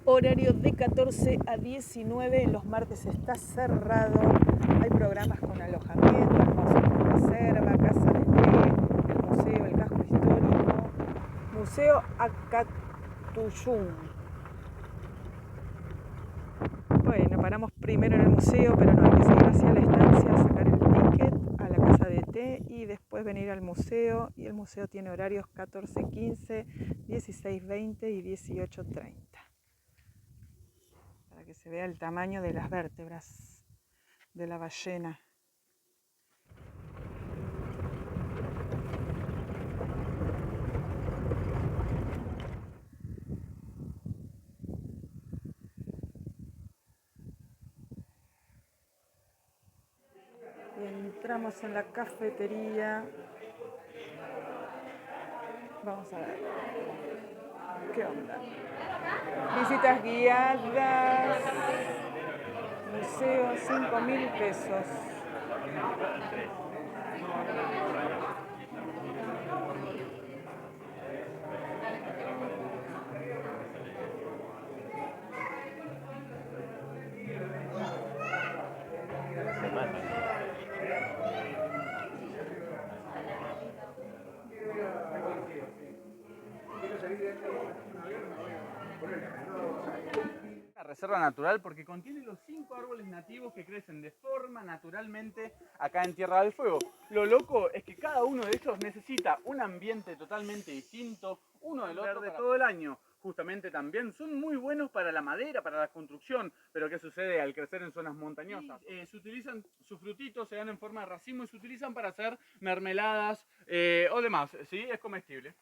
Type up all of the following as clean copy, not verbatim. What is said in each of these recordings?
Horario de 14 a 19, los martes está cerrado. Hay programas con alojamiento, almuerzo con reserva, casa de té, el museo, el casco histórico, Museo Acatuyum. Bueno, paramos primero en el museo, pero no, hay que seguir hacia la estancia, sacar el ticket a la casa de té y después venir al museo. Y el museo tiene horarios 14:15, 16:20 y 18:30. Para que se vea el tamaño de las vértebras de la ballena. Y entramos en la cafetería. Vamos a ver. ¿Qué onda? Visitas guiadas. Museo, 5.000 pesos. Una reserva natural porque contiene los 5 árboles nativos que crecen de forma naturalmente acá en Tierra del Fuego. Lo loco es que cada uno de ellos necesita un ambiente totalmente distinto, uno del otro, de todo el año. Justamente también son muy buenos para la madera, para la construcción, pero ¿qué sucede al crecer en zonas montañosas? Se utilizan, sus frutitos se dan en forma de racimo y se utilizan para hacer mermeladas o demás, ¿sí? Es comestible.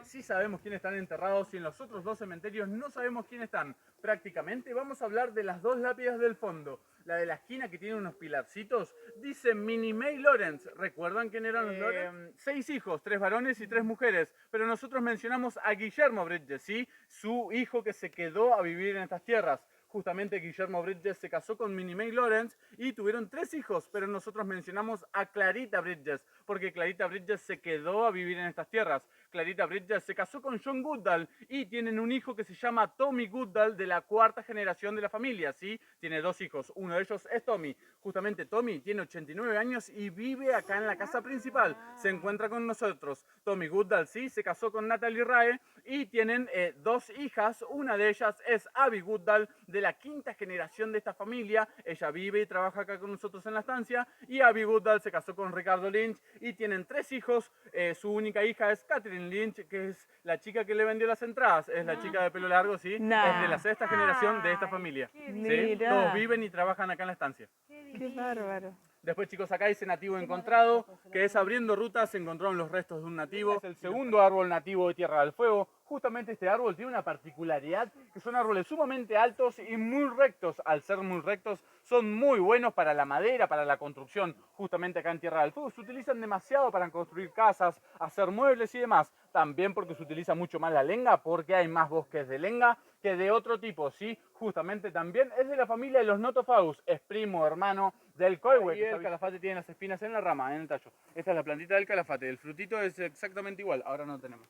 Sí sabemos quiénes están enterrados y en los otros 2 cementerios no sabemos quiénes están. Prácticamente vamos a hablar de las 2 lápidas del fondo. La de la esquina que tiene unos pilarcitos dice Minnie May Lawrence. ¿Recuerdan quién eran los Lawrence? 6 hijos, 3 varones y 3 mujeres. Pero nosotros mencionamos a Guillermo Bridges, ¿sí? Su hijo que se quedó a vivir en estas tierras. Justamente Guillermo Bridges se casó con Minnie May Lawrence y tuvieron 3 hijos, pero nosotros mencionamos a Clarita Bridges, porque Clarita Bridges se quedó a vivir en estas tierras. Clarita Bridges se casó con John Goodall y tienen un hijo que se llama Tommy Goodall, de la 4ª generación de la familia, ¿sí? Tiene 2 hijos, uno de ellos es Tommy. Justamente Tommy tiene 89 años y vive acá en la casa principal, se encuentra con nosotros. Tommy Goodall, ¿sí? Se casó con Natalie Rae y tienen 2 hijas, una de ellas es Abby Goodall, de la 5ª generación de esta familia. Ella vive y trabaja acá con nosotros en la estancia. Y Abby Goodall se casó con Ricardo Lynch y tienen 3 hijos. Su única hija es Catherine Lynch, que es la chica que le vendió las entradas. Es la chica de pelo largo, ¿sí? Nah. Es de la 6ª generación de esta familia. ¿Sí? Todos viven y trabajan acá en la estancia. Qué bárbaro. Después, chicos, acá dice nativo encontrado, que es abriendo rutas se encontraron los restos de un nativo. Es el segundo árbol nativo de Tierra del Fuego. Justamente este árbol tiene una particularidad, que son árboles sumamente altos y muy rectos. Al ser muy rectos, son muy buenos para la madera, para la construcción. Justamente acá en Tierra del Fuego se utilizan demasiado para construir casas, hacer muebles y demás. También porque se utiliza mucho más la lenga, porque hay más bosques de lenga que de otro tipo, ¿sí? Justamente también es de la familia de los Nothofagus, es primo, hermano del coihue. Y el calafate tiene las espinas en la rama, en el tallo. Esta es la plantita del calafate, el frutito es exactamente igual, ahora no tenemos.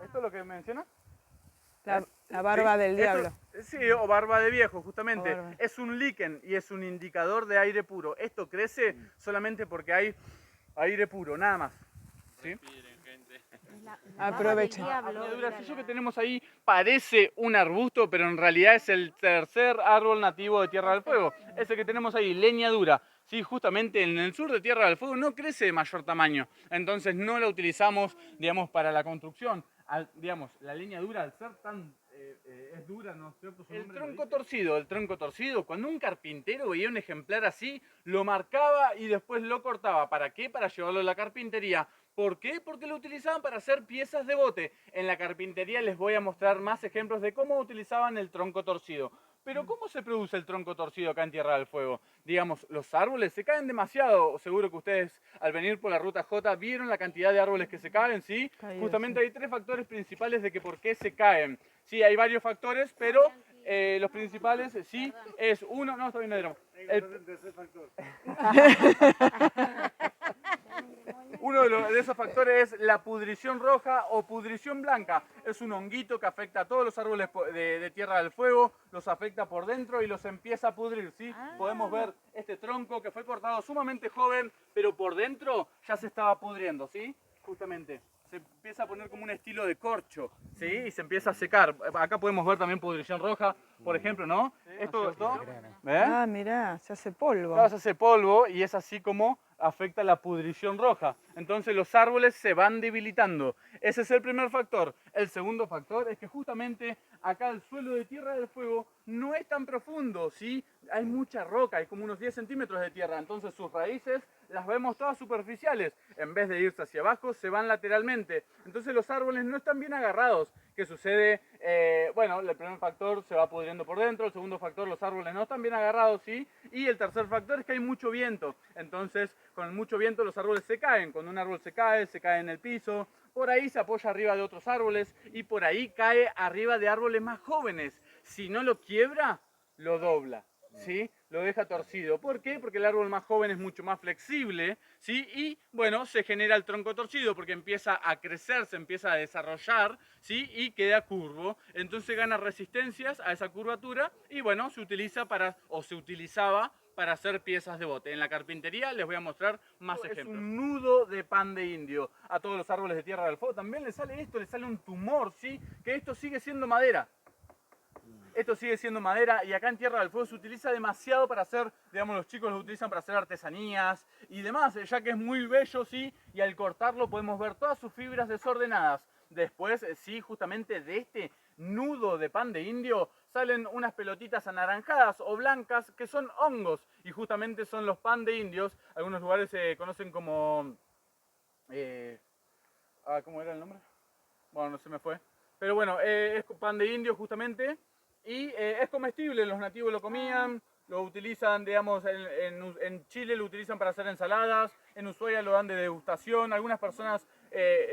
¿Esto es lo que menciona? La barba del diablo. Sí, o barba de viejo, justamente. Barba. Es un líquen y es un indicador de aire puro. Esto crece solamente porque hay aire puro, nada más. ¿Sí? Aprovechen. El bracillo que tenemos ahí parece un arbusto, pero en realidad es el 3er árbol nativo de Tierra del Fuego. Ese que tenemos ahí, leña dura. Sí, justamente en el sur de Tierra del Fuego no crece de mayor tamaño, entonces no la utilizamos, digamos, para la construcción. Digamos, la leña dura, al ser tan es dura, ¿no es cierto? El tronco torcido, cuando un carpintero veía un ejemplar así, lo marcaba y después lo cortaba. ¿Para qué? Para llevarlo a la carpintería. ¿Por qué? Porque lo utilizaban para hacer piezas de bote. En la carpintería les voy a mostrar más ejemplos de cómo utilizaban el tronco torcido. Pero ¿cómo se produce el tronco torcido acá en Tierra del Fuego? Digamos, los árboles se caen demasiado. Seguro que ustedes al venir por la ruta J vieron la cantidad de árboles que se caen, ¿sí? Justamente hay 3 factores principales de que por qué se caen. Sí, hay varios factores, pero los principales sí es uno... No, está bien, el tercer factor. Uno de esos factores es la pudrición roja o pudrición blanca. Es un honguito que afecta a todos los árboles de Tierra del Fuego, los afecta por dentro y los empieza a pudrir, ¿sí? Podemos ver este tronco que fue cortado sumamente joven, pero por dentro ya se estaba pudriendo, ¿sí? Justamente. Se empieza a poner como un estilo de corcho, ¿sí? Y se empieza a secar. Acá podemos ver también pudrición roja, por ejemplo, ¿no? Esto, ¿ves? Ah, mirá, se hace polvo. Claro, se hace polvo y es así como afecta la pudrición roja. Entonces los árboles se van debilitando. Ese es el primer factor. El segundo factor es que justamente acá el suelo de Tierra del Fuego no es tan profundo, ¿sí? Hay mucha roca, hay como unos 10 centímetros de tierra. Entonces sus raíces las vemos todas superficiales. En vez de irse hacia abajo, se van lateralmente. Entonces los árboles no están bien agarrados. ¿Qué sucede? Bueno, el primer factor se va pudriendo por dentro. El segundo factor, los árboles no están bien agarrados, ¿sí? Y el tercer factor es que hay mucho viento. Entonces, con mucho viento los árboles se caen. Cuando un árbol se cae en el piso. Por ahí se apoya arriba de otros árboles y por ahí cae arriba de árboles más jóvenes. Si no lo quiebra, lo dobla, ¿sí? Lo deja torcido. ¿Por qué? Porque el árbol más joven es mucho más flexible, ¿sí? Y, bueno, se genera el tronco torcido porque empieza a crecer, se empieza a desarrollar, ¿sí? Y queda curvo. Entonces gana resistencias a esa curvatura y, bueno, se utiliza se utilizaba para hacer piezas de bote. En la carpintería les voy a mostrar más ejemplos. Es un nudo de pan de indio. A todos los árboles de Tierra del Fuego también le sale esto, le sale un tumor, ¿sí? Que esto sigue siendo madera. Esto sigue siendo madera y acá en Tierra del Fuego se utiliza demasiado para hacer, digamos, los chicos lo utilizan para hacer artesanías y demás, ya que es muy bello, ¿sí? Y al cortarlo podemos ver todas sus fibras desordenadas. Después, sí, justamente de este nudo de pan de indio salen unas pelotitas anaranjadas o blancas que son hongos y justamente son los pan de indios. Algunos lugares se conocen como... ¿cómo era el nombre? Bueno, no se me fue. Pero bueno, es pan de indio justamente. Y es comestible, los nativos lo comían, lo utilizan, digamos, en Chile lo utilizan para hacer ensaladas, en Ushuaia lo dan de degustación, algunas personas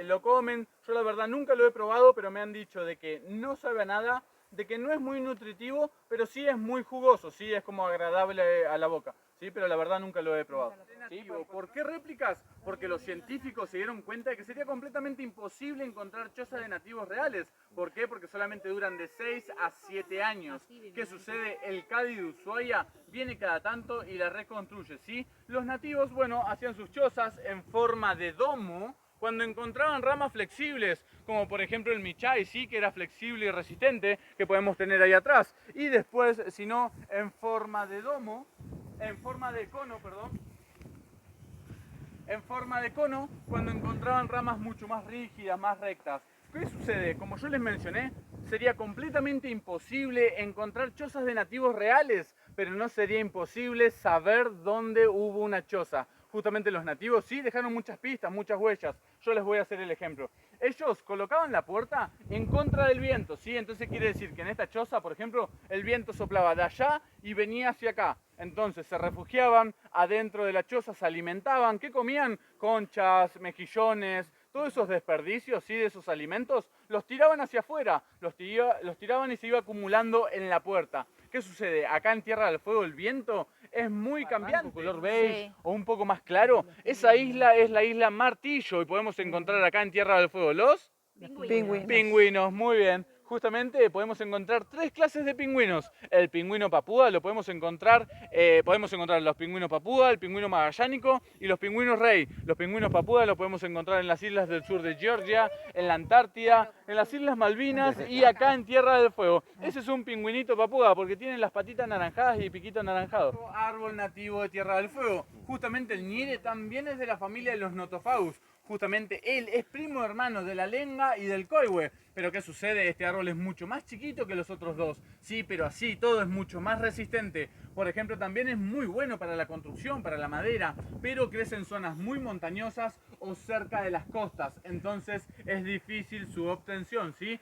lo comen. Yo la verdad nunca lo he probado, pero me han dicho de que no sabe a nada, de que no es muy nutritivo, pero sí es muy jugoso, sí es como agradable a la boca. Sí, pero la verdad nunca lo he probado. ¿Sí? ¿Por qué réplicas? Porque los científicos se dieron cuenta de que sería completamente imposible encontrar chozas de nativos reales. ¿Por qué? Porque solamente duran de 6 a 7 años. ¿Qué sucede? El Cádiz de Ushuaia viene cada tanto y la reconstruye, ¿sí? Los nativos, bueno, hacían sus chozas en forma de domo cuando encontraban ramas flexibles, como por ejemplo el michay, ¿sí? Que era flexible y resistente, que podemos tener ahí atrás. Y después, si no, en forma de domo, en forma de cono, perdón. En forma de cono, cuando encontraban ramas mucho más rígidas, más rectas. ¿Qué sucede? Como yo les mencioné, sería completamente imposible encontrar chozas de nativos reales, pero no sería imposible saber dónde hubo una choza. Justamente los nativos sí dejaron muchas pistas, muchas huellas. Yo les voy a hacer el ejemplo. Ellos colocaban la puerta en contra del viento, ¿sí? Entonces quiere decir que en esta choza, por ejemplo, el viento soplaba de allá y venía hacia acá. Entonces se refugiaban adentro de la choza, se alimentaban. ¿Qué comían? Conchas, mejillones, todos esos desperdicios, ¿sí? De esos alimentos, los tiraban hacia afuera, los tiraban y se iba acumulando en la puerta. ¿Qué sucede? Acá en Tierra del Fuego el viento es muy cambiante, color beige o un poco más claro. Esa isla es la isla Martillo y podemos encontrar acá en Tierra del Fuego los pingüinos, muy bien. Justamente podemos encontrar 3 clases de pingüinos. El pingüino papúa lo podemos encontrar los pingüinos papúa, el pingüino magallánico y los pingüinos rey. Los pingüinos papúa los podemos encontrar en las islas del sur de Georgia, en la Antártida, en las Islas Malvinas y acá en Tierra del Fuego. Ese es un pingüinito papúa porque tiene las patitas anaranjadas y piquito anaranjado. Árbol nativo de Tierra del Fuego. Justamente el ñire también es de la familia de los notofagus. Justamente él es primo hermano de la lenga y del coihue. Pero ¿qué sucede? Este árbol es mucho más chiquito que los otros dos. Sí, pero así todo es mucho más resistente. Por ejemplo, también es muy bueno para la construcción, para la madera, pero crece en zonas muy montañosas o cerca de las costas. Entonces es difícil su obtención, ¿sí?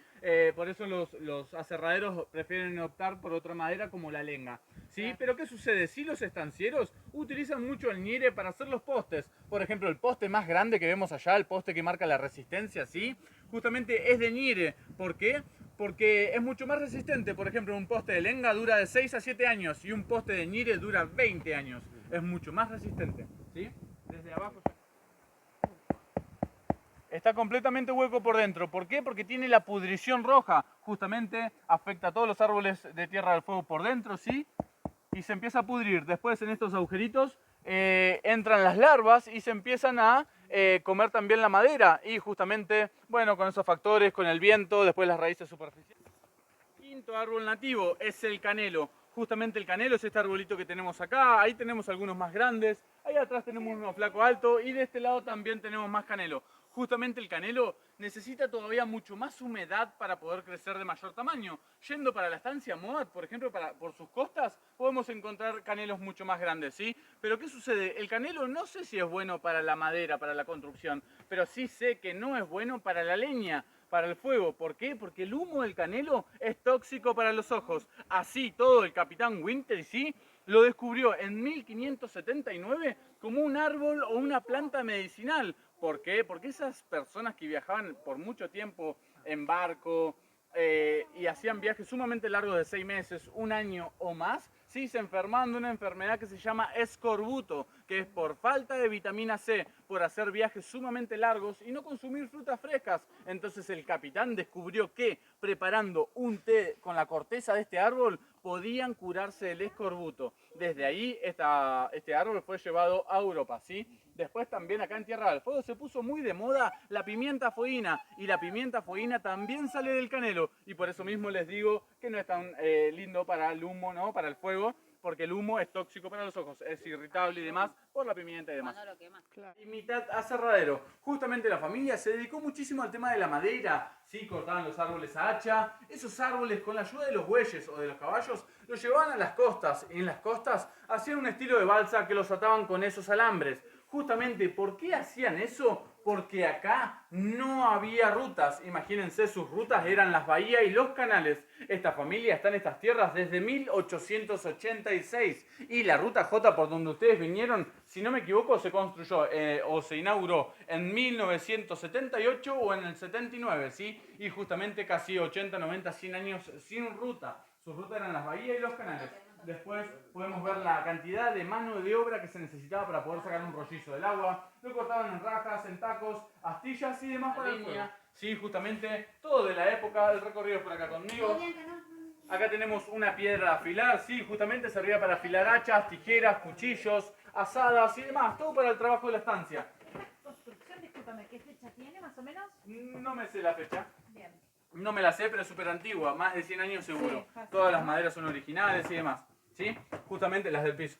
Por eso los aserraderos prefieren optar por otra madera como la lenga. ¿Sí? Pero ¿qué sucede? Si los estancieros utilizan mucho el ñire para hacer los postes. Por ejemplo, el poste más grande que vemos allá, el poste que marca la resistencia, ¿sí? Justamente es de ñire. ¿Por qué? Porque es mucho más resistente. Por ejemplo, un poste de lenga dura de 6 a 7 años y un poste de ñire dura 20 años. Es mucho más resistente, ¿sí? Desde abajo. está completamente hueco por dentro. ¿Por qué? Porque tiene la pudrición roja. Justamente afecta a todos los árboles de Tierra del Fuego por dentro, ¿sí? Y se empieza a pudrir. Después en estos agujeritos entran las larvas y se empiezan a comer también la madera. Y justamente, bueno, con esos factores, con el viento, después las raíces superficiales. Quinto árbol nativo es el canelo. Justamente el canelo es este arbolito que tenemos acá. Ahí tenemos algunos más grandes. Ahí atrás tenemos uno flaco alto. Y de este lado también tenemos más canelo. Justamente el canelo necesita todavía mucho más humedad para poder crecer de mayor tamaño. Yendo para la estancia Moat, por ejemplo, por sus costas, podemos encontrar canelos mucho más grandes, ¿sí? Pero ¿qué sucede? El canelo no sé si es bueno para la madera, para la construcción, pero sí sé que no es bueno para la leña, para el fuego. ¿Por qué? Porque el humo del canelo es tóxico para los ojos. Así todo el capitán Winter, ¿sí?, lo descubrió en 1579 como un árbol o una planta medicinal. ¿Por qué? Porque esas personas que viajaban por mucho tiempo en barco y hacían viajes sumamente largos de 6 meses, un año o más, sí, se enfermaban de una enfermedad que se llama escorbuto, que es por falta de vitamina C, por hacer viajes sumamente largos y no consumir frutas frescas. Entonces el capitán descubrió que preparando un té con la corteza de este árbol podían curarse del escorbuto. Desde ahí este árbol fue llevado a Europa, ¿sí? Después también acá en Tierra del Fuego se puso muy de moda la pimienta fueguina, y la pimienta fueguina también sale del canelo, y por eso mismo les digo que no es tan lindo para el humo, ¿no?, para el fuego, porque el humo es tóxico para los ojos, es irritable y demás por la pimienta y demás. Cuando lo quemas. Claro. Y mitad aserradero. Justamente la familia se dedicó muchísimo al tema de la madera. Sí, cortaban los árboles a hacha. Esos árboles, con la ayuda de los bueyes o de los caballos, los llevaban a las costas. Y en las costas hacían un estilo de balsa que los ataban con esos alambres. Justamente, ¿por qué hacían eso? Porque acá no había rutas. Imagínense, sus rutas eran las bahías y los canales. Esta familia está en estas tierras desde 1886. Y la ruta J por donde ustedes vinieron, si no me equivoco, se construyó o se inauguró en 1978 o en el 79, ¿sí? Y justamente casi 80, 90, 100 años sin ruta. Sus rutas eran las bahías y los canales. Después podemos ver la cantidad de mano de obra que se necesitaba para poder sacar un rollizo del agua. Lo cortaban en rajas, en tacos, astillas y demás para línea. Sí, justamente todo de la época. El recorrido es por acá conmigo. Acá tenemos una piedra a afilar. Sí, justamente servía para afilar hachas, tijeras, cuchillos, asadas y demás. Todo para el trabajo de la estancia. Construcción, discúlpame, ¿qué fecha tiene más o menos? No me sé la fecha. Bien. No me la sé, pero es súper antigua. Más de 100 años seguro. Sí, fácil, Todas ¿no? las maderas son originales y demás. ¿Sí? Justamente las del piso.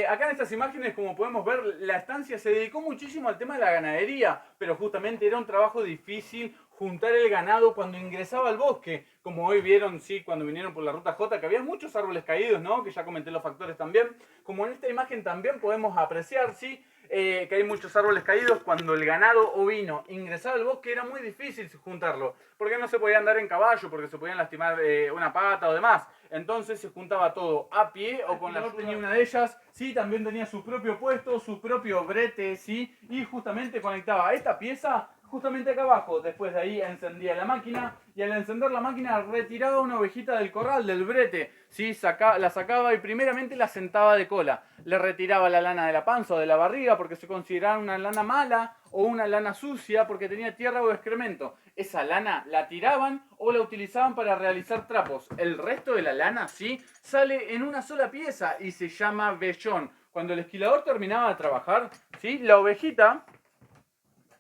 Acá en estas imágenes, como podemos ver, la estancia se dedicó muchísimo al tema de la ganadería, pero justamente era un trabajo difícil juntar el ganado cuando ingresaba al bosque. Como hoy vieron, sí, cuando vinieron por la ruta J, que había muchos árboles caídos, ¿no? Que ya comenté los factores también. Como en esta imagen también podemos apreciar, sí, que hay muchos árboles caídos. Cuando el ganado ovino ingresaba al bosque era muy difícil juntarlo, porque no se podía andar en caballo, porque se podían lastimar una pata o demás. Entonces se juntaba todo a pie o con la ayuda. Tenía una de ellas, sí, también tenía su propio puesto, su propio brete, sí, y justamente conectaba esta pieza justamente acá abajo. Después de ahí encendía la máquina, y al encender la máquina retiraba una ovejita del corral, del brete, sí, la sacaba y primeramente la sentaba de cola. Le retiraba la lana de la panza o de la barriga porque se consideraba una lana mala o una lana sucia porque tenía tierra o excremento. Esa lana la tiraban o la utilizaban para realizar trapos. El resto de la lana, sí, sale en una sola pieza y se llama vellón. Cuando el esquilador terminaba de trabajar, sí, la ovejita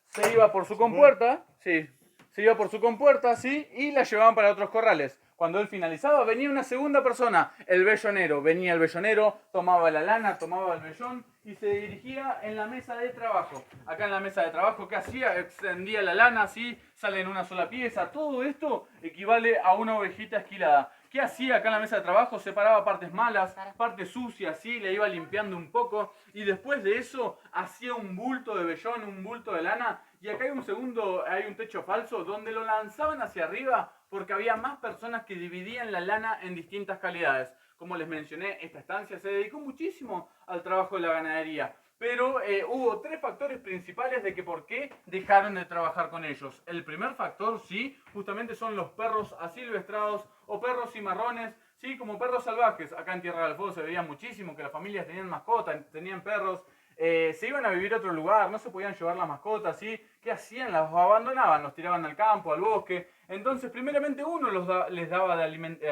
se iba por su compuerta, sí, se iba por su compuerta, sí, y la llevaban para otros corrales. Cuando él finalizaba, venía una segunda persona, el vellonero. Venía el vellonero, tomaba la lana, tomaba el vellón y se dirigía en la mesa de trabajo. Acá en la mesa de trabajo, ¿qué hacía? Extendía la lana, sí, sale en una sola pieza. Todo esto equivale a una ovejita esquilada. ¿Qué hacía acá en la mesa de trabajo? Separaba partes malas, partes sucias, sí, le iba limpiando un poco. Y después de eso, hacía un bulto de vellón, un bulto de lana. Y acá hay un techo falso donde lo lanzaban hacia arriba porque había más personas que dividían la lana en distintas calidades. Como les mencioné, esta estancia se dedicó muchísimo al trabajo de la ganadería. Pero hubo 3 factores principales de que por qué dejaron de trabajar con ellos. El primer factor, sí, justamente son los perros asilvestrados o perros cimarrones, sí, como perros salvajes. Acá en Tierra del Fuego se veía muchísimo que las familias tenían mascotas, tenían perros. se iban a vivir a otro lugar, no se podían llevar las mascotas, ¿sí? ¿Qué hacían? Las abandonaban, los tiraban al campo, al bosque. Entonces, primeramente uno les daba de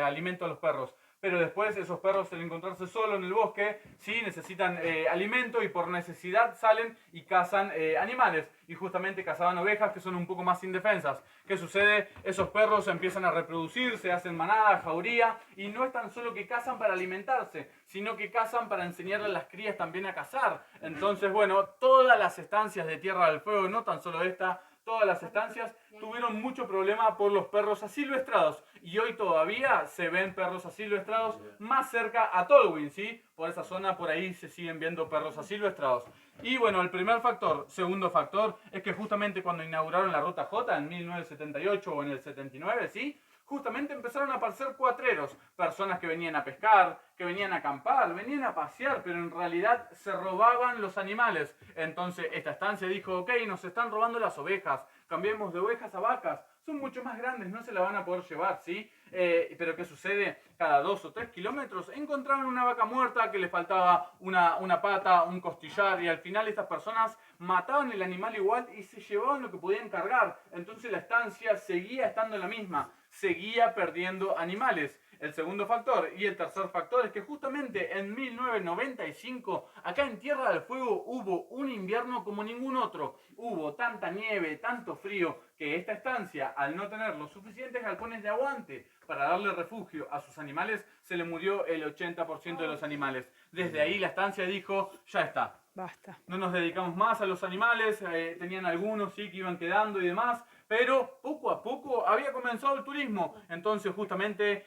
alimento a los perros. Pero después esos perros, al encontrarse solos en el bosque, sí necesitan alimento y por necesidad salen y cazan animales. Y justamente cazaban ovejas que son un poco más indefensas. ¿Qué sucede? Esos perros empiezan a reproducirse, hacen manada, jauría, y no es tan solo que cazan para alimentarse, sino que cazan para enseñarle a las crías también a cazar. Entonces, bueno, todas las estancias de Tierra del Fuego, no tan solo esta, todas las estancias tuvieron mucho problema por los perros asilvestrados y hoy todavía se ven perros asilvestrados más cerca a Tolwyn, ¿sí? Por esa zona, por ahí se siguen viendo perros asilvestrados. Y bueno, el primer factor. Segundo factor es que justamente cuando inauguraron la Ruta J en 1978 o en el 79, ¿sí? Justamente empezaron a aparecer cuatreros, personas que venían a pescar, que venían a acampar, venían a pasear, pero en realidad se robaban los animales. Entonces esta estancia dijo, ok, nos están robando las ovejas, cambiemos de ovejas a vacas, son mucho más grandes, no se la van a poder llevar, ¿sí? Pero ¿qué sucede? Cada 2 o 3 kilómetros encontraban una vaca muerta que le faltaba una pata, un costillar, y al final estas personas mataban el animal igual y se llevaban lo que podían cargar. Entonces la estancia seguía estando la misma, seguía perdiendo animales. El segundo factor y el tercer factor es que justamente en 1995 acá en Tierra del Fuego hubo un invierno como ningún otro. Hubo tanta nieve, tanto frío, que esta estancia, al no tener los suficientes galpones de aguante para darle refugio a sus animales, se le murió el 80% de los animales. Desde ahí la estancia dijo, ya está. Basta. No nos dedicamos más a los animales, tenían algunos sí que iban quedando y demás, pero poco a poco había comenzado el turismo. Entonces justamente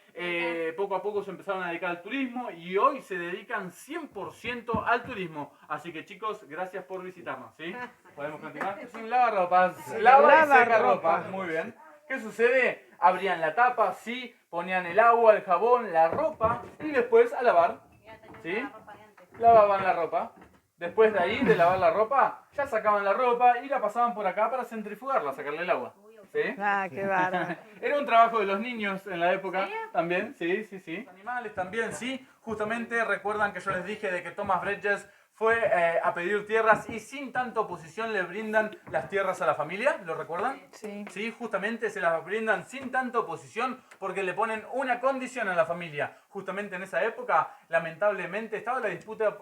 poco a poco se empezaron a dedicar al turismo y hoy se dedican 100% al turismo. Así que chicos, gracias por visitarnos, ¿sí? ¿Podemos continuar? Es un lavarropas, lava y seca ropa. Muy bien. ¿Qué sucede? Abrían la tapa, sí, ponían el agua, el jabón, la ropa y después a lavar, ¿sí? Lavaban la ropa. Después de ahí, de lavar la ropa, ya sacaban la ropa y la pasaban por acá para centrifugarla, sacarle el agua. ¿Sí? Ah, qué bárbaro. Era un trabajo de los niños en la época también, sí, sí, sí. Animales también, sí. Justamente recuerdan que yo les dije de que Thomas Bridges fue a pedir tierras y sin tanta oposición le brindan las tierras a la familia, ¿lo recuerdan? Sí. Sí, justamente se las brindan sin tanta oposición porque le ponen una condición a la familia. Justamente en esa época, lamentablemente, estaba la disputa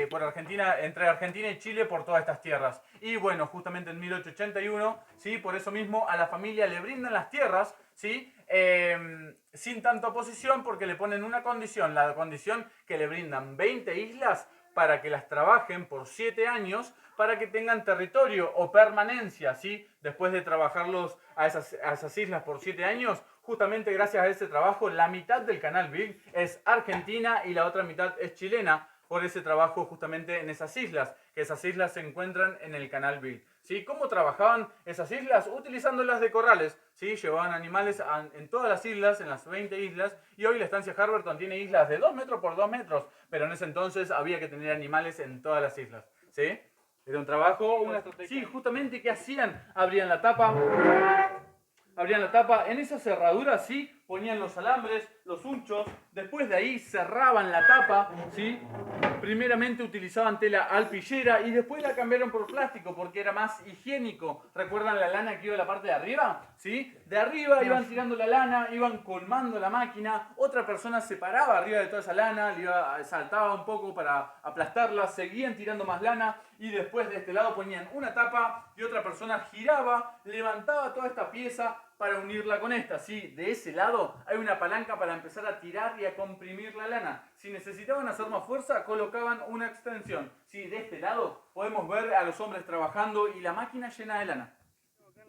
por Argentina, entre Argentina y Chile por todas estas tierras. Y bueno, justamente en 1881, ¿sí? Por eso mismo a la familia le brindan las tierras, ¿sí? Sin tanta oposición porque le ponen una condición, la condición que le brindan 20 islas para que las trabajen por 7 años, para que tengan territorio o permanencia, ¿sí? Después de trabajarlos a esas islas por 7 años, justamente gracias a ese trabajo, la mitad del Canal Big es argentina y la otra mitad es chilena, por ese trabajo justamente en esas islas, que esas islas se encuentran en el Canal Big. ¿Sí? ¿Cómo trabajaban esas islas? Utilizándolas de corrales, ¿sí? Llevaban animales en todas las islas, en las 20 islas, y hoy la estancia Harberton tiene islas de 2 metros por 2 metros, pero en ese entonces había que tener animales en todas las islas, ¿sí? Era un trabajo, una estrategia. Sí, justamente, ¿qué hacían? Abrían la tapa, en esa cerradura, ¿sí? Ponían los alambres, los hunchos, después de ahí cerraban la tapa, ¿sí? Primeramente utilizaban tela alpillera y después la cambiaron por plástico porque era más higiénico. ¿Recuerdan la lana que iba a la parte de arriba? ¿Sí? De arriba iban tirando la lana, iban colmando la máquina, otra persona se paraba arriba de toda esa lana, saltaba un poco para aplastarla, seguían tirando más lana y después de este lado ponían una tapa y otra persona giraba, levantaba toda esta pieza para unirla con esta, ¿sí? De ese lado hay una palanca para empezar a tirar y a comprimir la lana. Si necesitaban hacer más fuerza, colocaban una extensión. ¿Sí? De este lado podemos ver a los hombres trabajando y la máquina llena de lana. Acá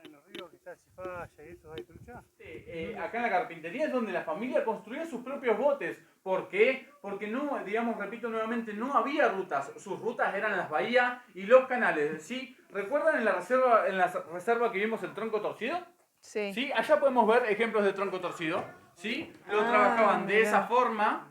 en los ríos que está Chifaya y eso, ¿hay trucha? Sí, acá en la carpintería es donde la familia construía sus propios botes. ¿Por qué? Porque no, digamos, repito nuevamente, no había rutas. Sus rutas eran las bahías y los canales. ¿Sí? ¿Recuerdan en la reserva que vimos el tronco torcido? Sí. ¿Sí? Allá podemos ver ejemplos de tronco torcido. ¿Sí? Lo trabajaban de esa forma.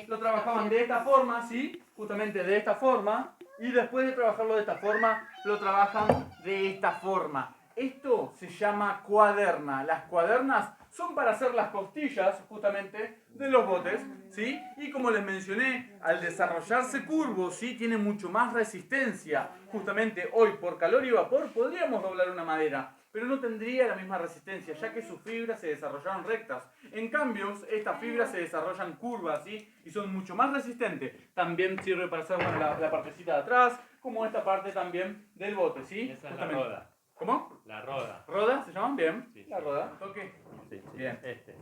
Lo trabajaban de esta forma, ¿sí? Justamente de esta forma. Y después de trabajarlo de esta forma, lo trabajan de esta forma. Esto se llama cuaderna. Las cuadernas son para hacer las costillas, justamente, de los botes, ¿sí? Y como les mencioné, al desarrollarse curvo, ¿sí? Tiene mucho más resistencia. Justamente hoy, por calor y vapor, podríamos doblar una madera, pero no tendría la misma resistencia, ya que sus fibras se desarrollaron rectas. En cambio, estas fibras se desarrollan curvas, ¿sí? Y son mucho más resistentes. También sirve para hacer la partecita de atrás, como esta parte también del bote, ¿sí? Esa es la roda. ¿Cómo? La roda. ¿Roda se llaman? Bien. Sí, La sí. roda. ¿Toque? Sí, sí. Bien. Este.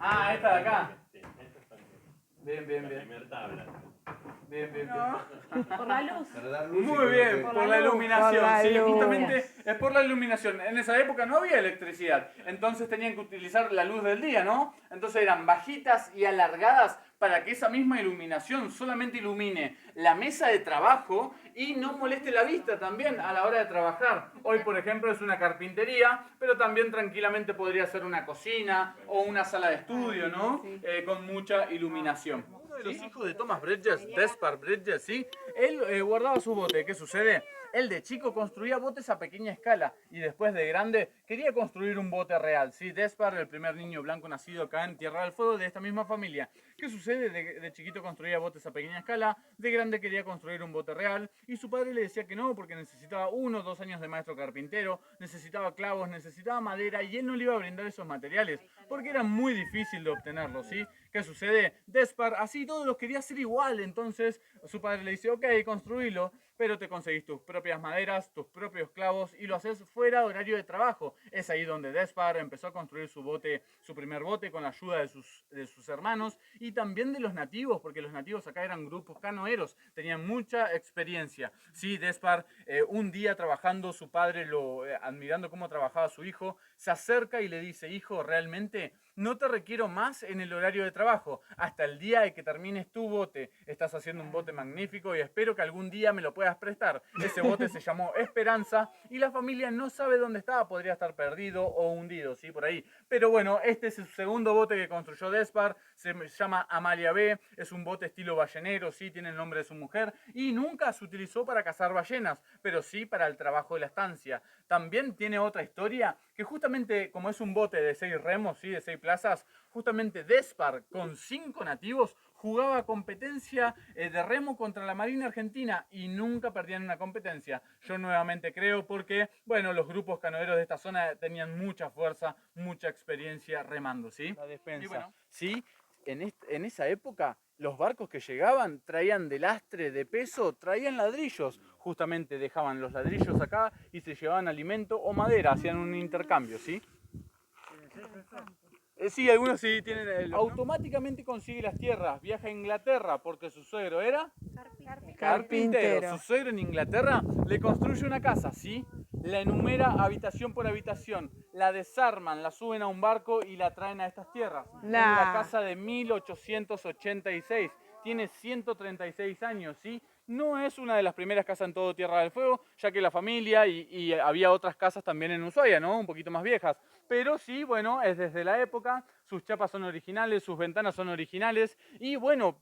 Ah, esta de acá. Sí, esta es Bien, bien, la bien. primera tabla. Bien, bien, bien. Por la luz. Muy bien, por la iluminación, Por la sí, luz. justamente es por la iluminación. En esa época no había electricidad, entonces tenían que utilizar la luz del día, ¿no? Entonces eran bajitas y alargadas para que esa misma iluminación solamente ilumine la mesa de trabajo y no moleste la vista también a la hora de trabajar. Hoy, por ejemplo, es una carpintería, pero también tranquilamente podría ser una cocina o una sala de estudio, ¿no? Con mucha iluminación. Uno de los hijos de Thomas Bridges, Despard Bridges, ¿sí? Él guardaba su bote. ¿Qué sucede? Él de chico construía botes a pequeña escala y después de grande quería construir un bote real. ¿Sí? Despard, el primer niño blanco nacido acá en Tierra del Fuego de esta misma familia. ¿Qué sucede? De chiquito construía botes a pequeña escala, de grande quería construir un bote real y su padre le decía que no porque necesitaba 1 o 2 años de maestro carpintero, necesitaba clavos, necesitaba madera y él no le iba a brindar esos materiales porque era muy difícil de obtenerlos, ¿sí? ¿Qué sucede? Despard así todos los quería hacer igual, entonces su padre le dice, ok, construílo, pero te conseguís tus propias maderas, tus propios clavos y lo haces fuera de horario de trabajo. Es ahí donde Despard empezó a construir su bote, su primer bote con la ayuda de sus hermanos y también de los nativos, porque los nativos acá eran grupos canoeros, tenían mucha experiencia. Sí, Despard, un día trabajando, su padre admirando cómo trabajaba su hijo, se acerca y le dice, hijo, realmente no te requiero más en el horario de trabajo. Hasta el día de que termines tu bote, estás haciendo un bote magnífico y espero que algún día me lo puedas prestar. Ese bote se llamó Esperanza y la familia no sabe dónde estaba, podría estar perdido o hundido, ¿sí? Por ahí. Pero bueno, este es el segundo bote que construyó Despard, se llama Amalia B, es un bote estilo ballenero, sí, tiene el nombre de su mujer y nunca se utilizó para cazar ballenas, pero sí para el trabajo de la estancia. También tiene otra historia que justamente como es un bote de 6 remos, ¿sí? De 6 plazas, justamente Despard con 5 nativos jugaba competencia de remo contra la Marina Argentina y nunca perdían una competencia. Yo nuevamente creo porque, bueno, los grupos canoeros de esta zona tenían mucha fuerza, mucha experiencia remando, ¿sí? La despensa. Bueno, sí, en esa época los barcos que llegaban traían de lastre, de peso, traían ladrillos. Justamente dejaban los ladrillos acá y se llevaban alimento o madera, hacían un intercambio, ¿sí? Sí, algunos sí tienen. Automáticamente consigue las tierras, viaja a Inglaterra porque su suegro era carpintero. Su suegro en Inglaterra le construye una casa, ¿sí? La enumera habitación por habitación, la desarman, la suben a un barco y la traen a estas tierras. Es la casa de 1886, tiene 136 años, ¿sí? No es una de las primeras casas en todo Tierra del Fuego, ya que la familia y había otras casas también en Ushuaia, ¿no? Un poquito más viejas. Pero sí, bueno, es desde la época, sus chapas son originales, sus ventanas son originales. Y bueno,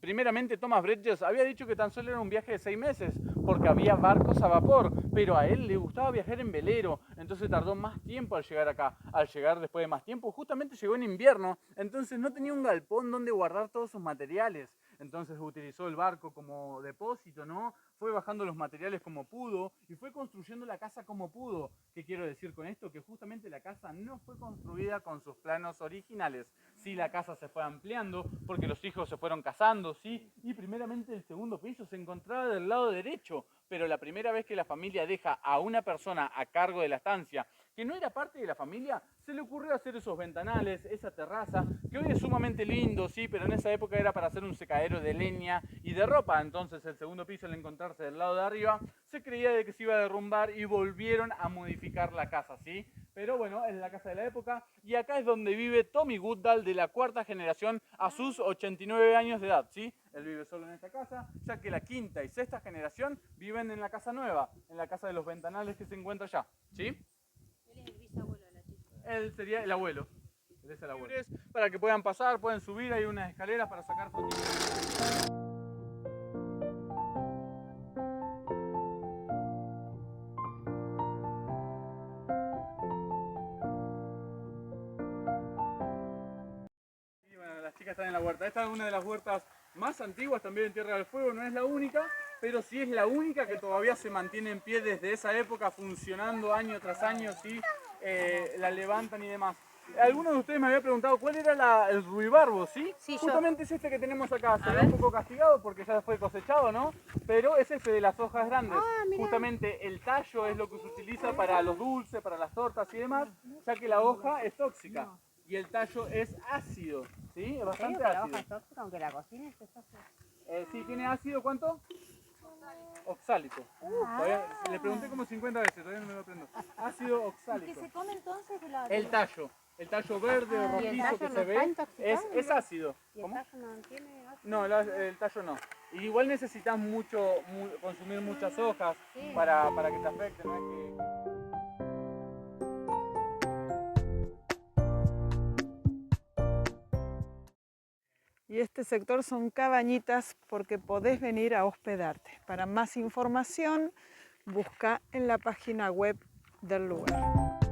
primeramente Thomas Bridges había dicho que tan solo era un viaje de 6 meses, porque había barcos a vapor, pero a él le gustaba viajar en velero, entonces tardó más tiempo al llegar acá. Al llegar después de más tiempo, justamente llegó en invierno, entonces no tenía un galpón donde guardar todos sus materiales. Entonces utilizó el barco como depósito, ¿no? Fue bajando los materiales como pudo y fue construyendo la casa como pudo. ¿Qué quiero decir con esto? Que justamente la casa no fue construida con sus planos originales. Sí, la casa se fue ampliando porque los hijos se fueron casando, sí, y primeramente el segundo piso se encontraba del lado derecho, pero la primera vez que la familia deja a una persona a cargo de la estancia que no era parte de la familia, se le ocurrió hacer esos ventanales, esa terraza, que hoy es sumamente lindo, sí, pero en esa época era para hacer un secadero de leña y de ropa. Entonces el segundo piso, al encontrarse del lado de arriba, se creía de que se iba a derrumbar y volvieron a modificar la casa, ¿sí? Pero bueno, es la casa de la época y acá es donde vive Tommy Goodall de la 4ª generación a sus 89 años de edad, ¿sí? Él vive solo en esta casa, ya que la 5ª y 6ª generación viven en la casa nueva, en la casa de los ventanales que se encuentra allá, ¿sí? Él es el bisabuelo de la chica. Él sería el abuelo. Él es el abuelo. Para que puedan pasar, pueden subir, hay unas escaleras para sacar fotitos. que están en la huerta. Esta es una de las huertas más antiguas también en Tierra del Fuego, no es la única, pero sí es la única que todavía se mantiene en pie desde esa época, funcionando año tras año, ¿sí? La levantan y demás. Alguno de ustedes me había preguntado cuál era el ruibarbo, ¿sí? Sí, yo. Justamente es este que tenemos acá, se ve un poco castigado porque ya fue cosechado, ¿no? Pero es ese de las hojas grandes. Justamente el tallo es lo que se utiliza para los dulces, para las tortas y demás, ya que la hoja es tóxica y el tallo es ácido, ¿sí? Es bastante La ácido. hoja es tóxica, aunque la cocines es tóxica. Sí, ¿tiene ácido cuánto? Oxálico. Le pregunté como 50 veces, todavía no me lo aprendo. Ácido ¿Y oxálico. qué se come entonces? El tallo verde o ¿Y el rojizo tallo que no se está ve intoxicado? es ácido. ¿Y el ¿Cómo? tallo no tiene ácido? No, el tallo no. Y igual necesitas consumir muchas hojas Sí. para que te afecte, no es que... Y este sector son cabañitas porque podés venir a hospedarte. Para más información, busca en la página web del lugar.